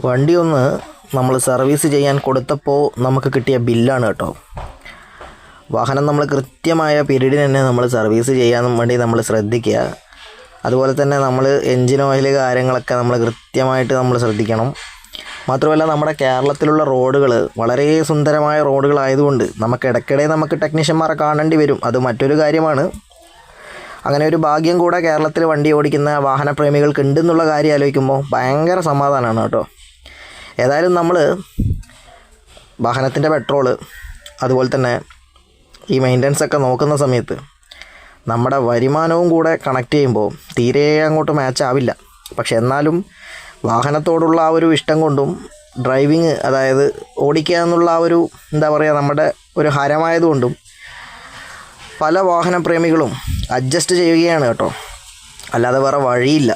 വണ്ടി ഒന്ന് നമ്മൾ സർവീസ് ചെയ്യാൻ കൊടുത്തപ്പോൾ നമുക്ക് കിട്ടിയ ബില്ലാണ് കേട്ടോ. വാഹനം നമ്മൾ കൃത്യമായ പീരീഡിന് തന്നെ നമ്മൾ സർവീസ് ചെയ്യാൻ വേണ്ടി നമ്മൾ ശ്രദ്ധിക്കുക. അതുപോലെ തന്നെ നമ്മൾ എൻജിൻ ഓയിൽ കാര്യങ്ങളൊക്കെ നമ്മൾ കൃത്യമായിട്ട് നമ്മൾ ശ്രദ്ധിക്കണം. മാത്രമല്ല നമ്മുടെ കേരളത്തിലുള്ള റോഡുകൾ വളരെ സുന്ദരമായ റോഡുകളായതുകൊണ്ട് നമുക്ക് ഇടയ്ക്കിടെ നമുക്ക് ടെക്നീഷ്യന്മാരെ കാണേണ്ടി വരും. അത് മറ്റൊരു കാര്യമാണ്. അങ്ങനെ ഒരു ഭാഗ്യം കൂടെ കേരളത്തിൽ വണ്ടി ഓടിക്കുന്ന വാഹനപ്രേമികൾക്ക് ഉണ്ടെന്നുള്ള കാര്യം ആലോചിക്കുമ്പോൾ ഭയങ്കര സമാധാനമാണ് കേട്ടോ. ഏതായാലും നമ്മൾ വാഹനത്തിൻ്റെ പെട്രോള് അതുപോലെ തന്നെ ഈ മെയിൻ്റനൻസ് ഒക്കെ നോക്കുന്ന സമയത്ത് നമ്മുടെ വരുമാനവും കൂടെ കണക്ട് ചെയ്യുമ്പോൾ തീരെ അങ്ങോട്ട് മാച്ച് ആവില്ല. പക്ഷെ എന്നാലും വാഹനത്തോടുള്ള ആ ഒരു ഇഷ്ടം കൊണ്ടും ഡ്രൈവിങ്, അതായത് ഓടിക്കുക എന്നുള്ള ആ ഒരു എന്താ പറയുക നമ്മുടെ ഒരു ഹരമായതുകൊണ്ടും പല വാഹനപ്രേമികളും അഡ്ജസ്റ്റ് ചെയ്യുകയാണ് കേട്ടോ. അല്ലാതെ വേറെ വഴിയില്ല.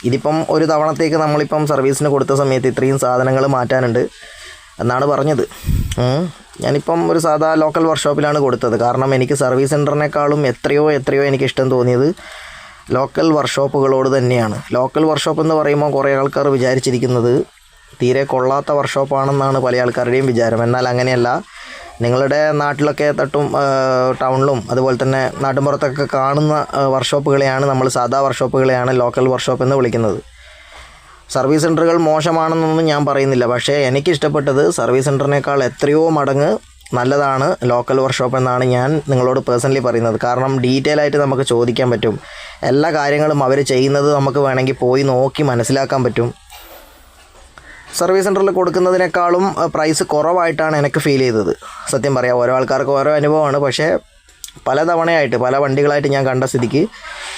ഇതിപ്പം ഒരു തവണത്തേക്ക് നമ്മളിപ്പം സർവീസിന് കൊടുത്ത സമയത്ത് ഇത്രയും സാധനങ്ങൾ മാറ്റാനുണ്ട് എന്നാണ് പറഞ്ഞത്. ഞാനിപ്പം ഒരു സാധാ ലോക്കൽ വർക്ക്ഷോപ്പിലാണ് കൊടുത്തത്. കാരണം എനിക്ക് സർവീസ് സെൻറ്ററിനേക്കാളും എത്രയോ എനിക്ക് ഇഷ്ടം തോന്നിയത് ലോക്കൽ വർക്ക്ഷോപ്പുകളോട് തന്നെയാണ്. ലോക്കൽ വർക്ക്ഷോപ്പ് എന്ന് പറയുമ്പോൾ കുറേ ആൾക്കാർ വിചാരിച്ചിരിക്കുന്നത് തീരെ കൊള്ളാത്ത വർക്ക്ഷോപ്പാണെന്നാണ് പല ആൾക്കാരുടെയും വിചാരം. എന്നാൽ അങ്ങനെയല്ല. നിങ്ങളുടെ നാട്ടിലൊക്കെ ടൗണിലും അതുപോലെ തന്നെ നാട്ടിൻപുറത്തൊക്കെ കാണുന്ന വർക്ക്ഷോപ്പുകളെയാണ് നമ്മൾ സാധാ വർക്ക്ഷോപ്പുകളെയാണ് ലോക്കൽ വർക്ക്ഷോപ്പ് എന്ന് വിളിക്കുന്നത്. സർവീസ് സെൻറ്ററുകൾ മോശമാണെന്നൊന്നും ഞാൻ പറയുന്നില്ല. പക്ഷേ എനിക്കിഷ്ടപ്പെട്ടത് സർവീസ് സെൻറ്ററിനേക്കാൾ എത്രയോ മടങ്ങ് നല്ലതാണ് ലോക്കൽ വർക്ക്ഷോപ്പ് എന്നാണ് ഞാൻ നിങ്ങളോട് പേഴ്സണലി പറയുന്നത്. കാരണം ഡീറ്റെയിൽ ആയിട്ട് നമുക്ക് ചോദിക്കാൻ പറ്റും. എല്ലാ കാര്യങ്ങളും അവർ ചെയ്യുന്നത് നമുക്ക് വേണമെങ്കിൽ പോയി നോക്കി മനസ്സിലാക്കാൻ പറ്റും. സർവീസ് സെൻറ്ററിൽ കൊടുക്കുന്നതിനേക്കാളും പ്രൈസ് കുറവായിട്ടാണ് എനിക്ക് ഫീൽ ചെയ്തത്. സത്യം പറയാം, ഓരോ ആൾക്കാർക്ക് ഓരോ അനുഭവമാണ്. പക്ഷേ പല തവണയായിട്ട് പല വണ്ടികളായിട്ട് ഞാൻ കണ്ട സ്ഥിതിക്ക്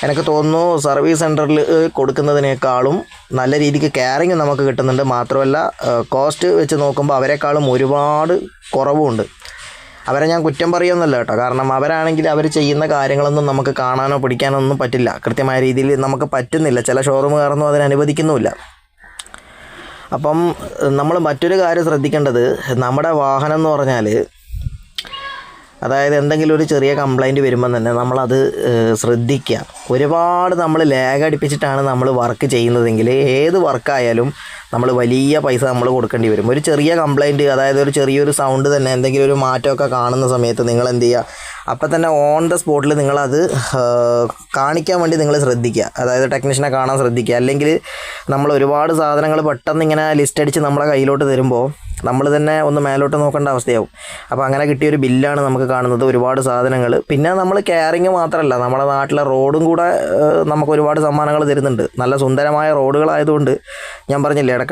എനിക്ക് തോന്നുന്നു സർവീസ് സെൻറ്ററിൽ കൊടുക്കുന്നതിനേക്കാളും നല്ല രീതിക്ക് കെയറിങ് നമുക്ക് കിട്ടുന്നുണ്ട്. മാത്രമല്ല കോസ്റ്റ് വെച്ച് നോക്കുമ്പോൾ അവരെക്കാളും ഒരുപാട് കുറവുമുണ്ട്. അവരെ ഞാൻ കുറ്റം പറയുമെന്നല്ല കേട്ടോ. കാരണം അവരാണെങ്കിൽ അവർ ചെയ്യുന്ന കാര്യങ്ങളൊന്നും നമുക്ക് കാണാനോ പിടിക്കാനോ ഒന്നും പറ്റില്ല. കൃത്യമായ രീതിയിൽ നമുക്ക് പറ്റുന്നില്ല. ചില ഷോറൂമുകാരൊന്നും അതിന് അനുവദിക്കുന്നുമില്ല. അപ്പം നമ്മൾ മറ്റൊരു കാര്യം ശ്രദ്ധിക്കേണ്ടത്, നമ്മുടെ വാഹനം എന്ന് പറഞ്ഞാൽ അതായത് എന്തെങ്കിലും ഒരു ചെറിയ കംപ്ലൈൻറ്റ് വരുമ്പം തന്നെ നമ്മളത് ശ്രദ്ധിക്കുക. ഒരുപാട് നമ്മൾ ലാഗ് അടിപ്പിച്ചിട്ടാണ് നമ്മൾ വർക്ക് ചെയ്യുന്നതെങ്കിൽ ഏത് വർക്കായാലും നമ്മൾ വലിയ പൈസ നമ്മൾ കൊടുക്കേണ്ടി വരും. ഒരു ചെറിയ കംപ്ലൈൻറ്റ്, അതായത് ഒരു ചെറിയൊരു സൗണ്ട് തന്നെ എന്തെങ്കിലും ഒരു മാറ്റമൊക്കെ കാണുന്ന സമയത്ത് നിങ്ങൾ എന്ത് ചെയ്യുക, അപ്പം തന്നെ ഓൺ ദ സ്പോട്ടിൽ നിങ്ങളത് കാണിക്കാൻ വേണ്ടി നിങ്ങൾ ശ്രദ്ധിക്കുക. അതായത് ടെക്നീഷ്യനെ കാണാൻ ശ്രദ്ധിക്കുക. അല്ലെങ്കിൽ നമ്മൾ ഒരുപാട് സാധനങ്ങൾ പെട്ടെന്ന് ഇങ്ങനെ ലിസ്റ്റ് അടിച്ച് നമ്മളെ കയ്യിലോട്ട് തരുമ്പോൾ നമ്മൾ തന്നെ ഒന്ന് മേലോട്ട് നോക്കേണ്ട അവസ്ഥയാവും. അപ്പോൾ അങ്ങനെ കിട്ടിയൊരു ബില്ലാണ് നമുക്ക് കാണുന്നത്, ഒരുപാട് സാധനങ്ങൾ. പിന്നെ നമ്മൾ കെയറിങ് മാത്രമല്ല, നമ്മുടെ നാട്ടിലെ റോഡും കൂടെ നമുക്ക് ഒരുപാട് സമ്മാനങ്ങൾ തരുന്നുണ്ട്. നല്ല സുന്ദരമായ റോഡുകളായതുകൊണ്ട് ഞാൻ പറഞ്ഞില്ലേ,